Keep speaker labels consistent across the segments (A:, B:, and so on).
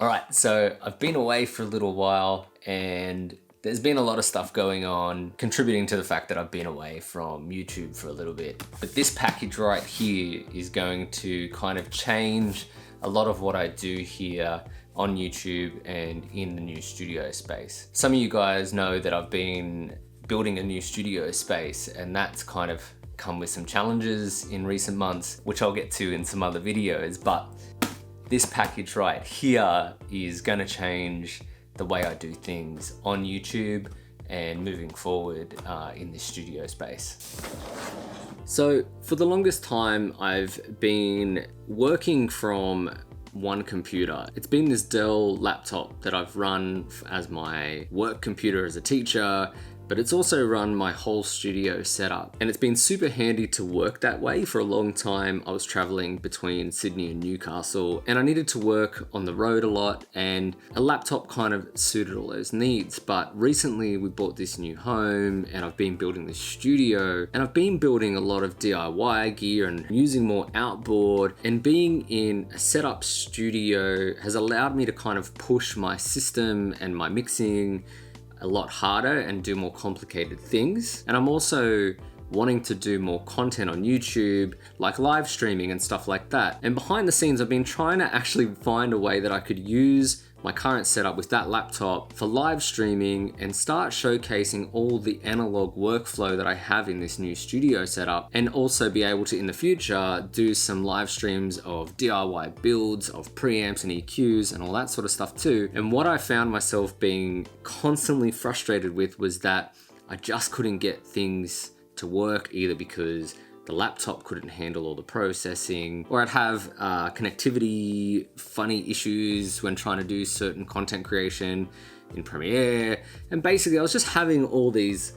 A: All right, so I've been away for a little while and there's been a lot of stuff going on contributing to the fact that I've been away from YouTube for a little bit. But this package right here is going to kind of change a lot of what I do here on YouTube and in the new studio space. Some of you guys know that I've been building a new studio space, and that's kind of come with some challenges in recent months, which I'll get to in some other videos. But this package right here is gonna change the way I do things on YouTube and moving forward in this studio space. So for the longest time, I've been working from one computer. It's been this Dell laptop that I've run as my work computer as a teacher, but it's also run my whole studio setup. And it's been super handy to work that way. For a long time, I was traveling between Sydney and Newcastle, and I needed to work on the road a lot, and a laptop kind of suited all those needs. But recently we bought this new home and I've been building this studio, and I've been building a lot of DIY gear and using more outboard, and being in a setup studio has allowed me to kind of push my system and my mixing a lot harder and do more complicated things. And I'm also wanting to do more content on YouTube, like live streaming and stuff like that. And behind the scenes, I've been trying to actually find a way that I could use my current setup with that laptop for live streaming and start showcasing all the analog workflow that I have in this new studio setup, and also be able to in the future do some live streams of DIY builds of preamps and EQs and all that sort of stuff too. And what I found myself being constantly frustrated with was that I just couldn't get things to work, either because the laptop couldn't handle all the processing, or I'd have connectivity funny issues when trying to do certain content creation in Premiere. And basically I was just having all these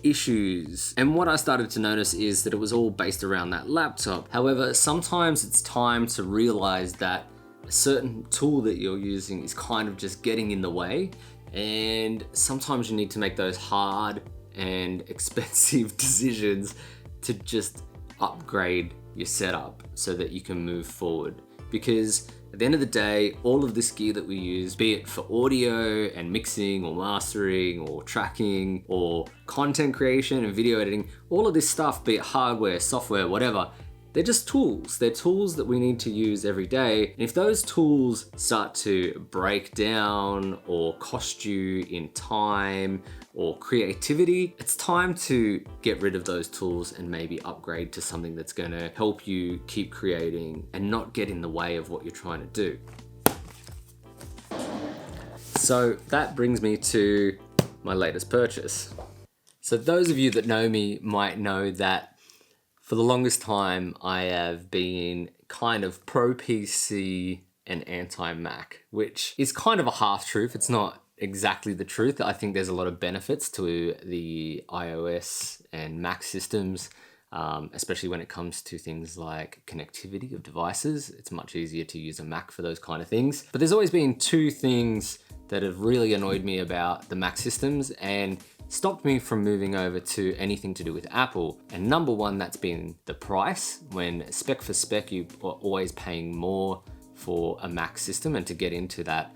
A: issues. And what I started to notice is that it was all based around that laptop. However, sometimes it's time to realize that a certain tool that you're using is kind of just getting in the way. And sometimes you need to make those hard and expensive decisions to just upgrade your setup so that you can move forward. Because at the end of the day, all of this gear that we use, be it for audio and mixing or mastering or tracking or content creation and video editing, all of this stuff, be it hardware, software, whatever, they're just tools. They're tools that we need to use every day. And if those tools start to break down or cost you in time or creativity, it's time to get rid of those tools and maybe upgrade to something that's gonna help you keep creating and not get in the way of what you're trying to do. So that brings me to my latest purchase. So those of you that know me might know that for the longest time, I have been kind of pro PC and anti Mac, which is kind of a half truth. It's not exactly the truth. I think there's a lot of benefits to the iOS and Mac systems, especially when it comes to things like connectivity of devices. It's much easier to use a Mac for those kind of things. But there's always been two things that have really annoyed me about the Mac systems and stopped me from moving over to anything to do with Apple. And number one, that's been the price. When spec for spec, you are always paying more for a Mac system and to get into that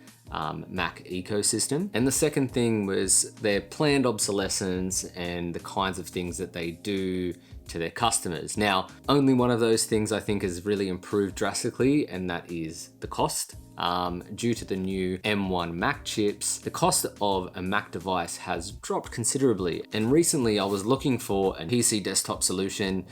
A: Mac ecosystem. And the second thing was their planned obsolescence and the kinds of things that they do to their customers. Now, only one of those things I think has really improved drastically, and that is the cost. Due to the new M1 Mac chips, the cost of a Mac device has dropped considerably. And recently I was looking for a PC desktop solution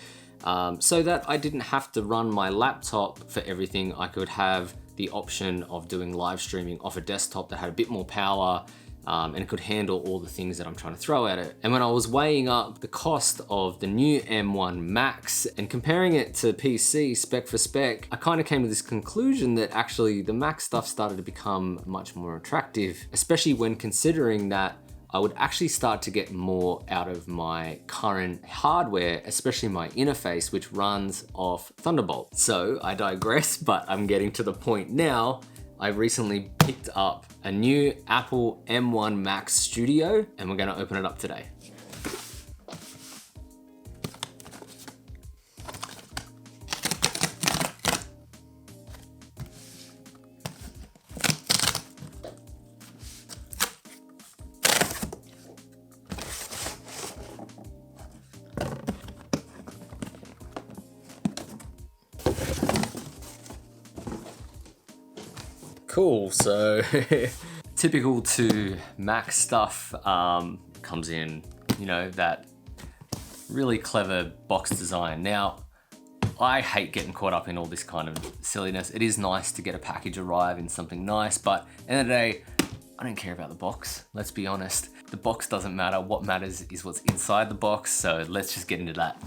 A: so that I didn't have to run my laptop for everything. I could have the option of doing live streaming off a desktop that had a bit more power and it could handle all the things that I'm trying to throw at it. And when I was weighing up the cost of the new M1 Max and comparing it to PC spec for spec, I kind of came to this conclusion that actually the Mac stuff started to become much more attractive, especially when considering that I would actually start to get more out of my current hardware, especially my interface, which runs off Thunderbolt. So I digress, but I'm getting to the point now. I recently picked up a new Apple M1 Max Studio, and we're gonna open it up today. Cool, so typical to Mac stuff, comes in, you know, that really clever box design. Now, I hate getting caught up in all this kind of silliness. It is nice to get a package arrive in something nice, but at the end of the day, I don't care about the box. Let's be honest. The box doesn't matter. What matters is what's inside the box. So let's just get into that.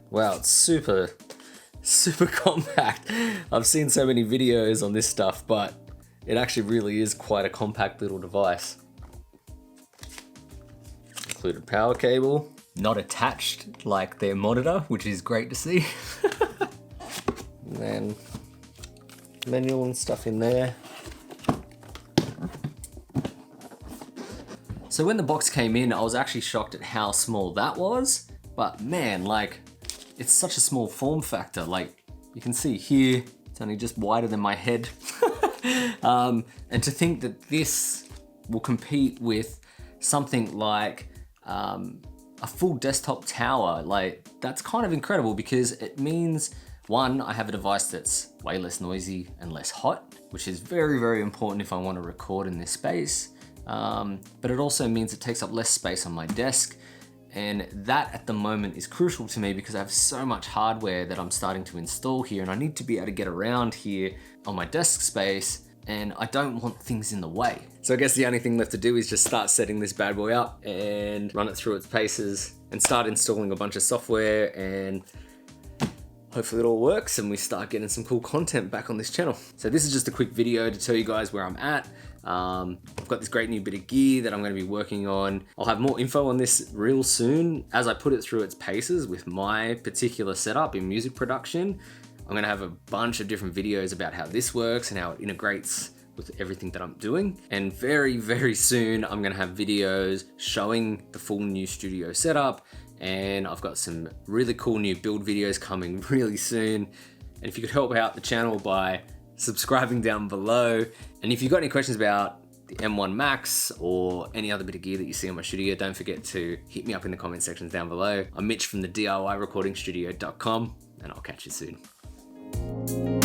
A: Wow, it's super compact. I've seen so many videos on this stuff, but it actually really is quite a compact little device. Included power cable, not attached like their monitor, which is great to see. And then manual and stuff in there. So when the box came in, I was actually shocked at how small that was, but man, like, it's such a small form factor. Like, you can see here, it's only just wider than my head. And to think that this will compete with something like a full desktop tower, like, that's kind of incredible, because it means, one, I have a device that's way less noisy and less hot, which is very, very important if I want to record in this space. But it also means it takes up less space on my desk. And that at the moment is crucial to me because I have so much hardware that I'm starting to install here, and I need to be able to get around here on my desk space, and I don't want things in the way. So I guess the only thing left to do is just start setting this bad boy up and run it through its paces and start installing a bunch of software, and hopefully it all works and we start getting some cool content back on this channel. So this is just a quick video to tell you guys where I'm at. I've got this great new bit of gear that I'm going to be working on. I'll have more info on this real soon as I put it through its paces with my particular setup in music production. I'm going to have a bunch of different videos about how this works and how it integrates with everything that I'm doing. And very, very soon, I'm going to have videos showing the full new studio setup. And I've got some really cool new build videos coming really soon. And if you could help out the channel by subscribing down below. And if you've got any questions about the M1 Max or any other bit of gear that you see on my studio, don't forget to hit me up in the comment sections down below. I'm Mitch from the DIYrecordingstudio.com, and I'll catch you soon.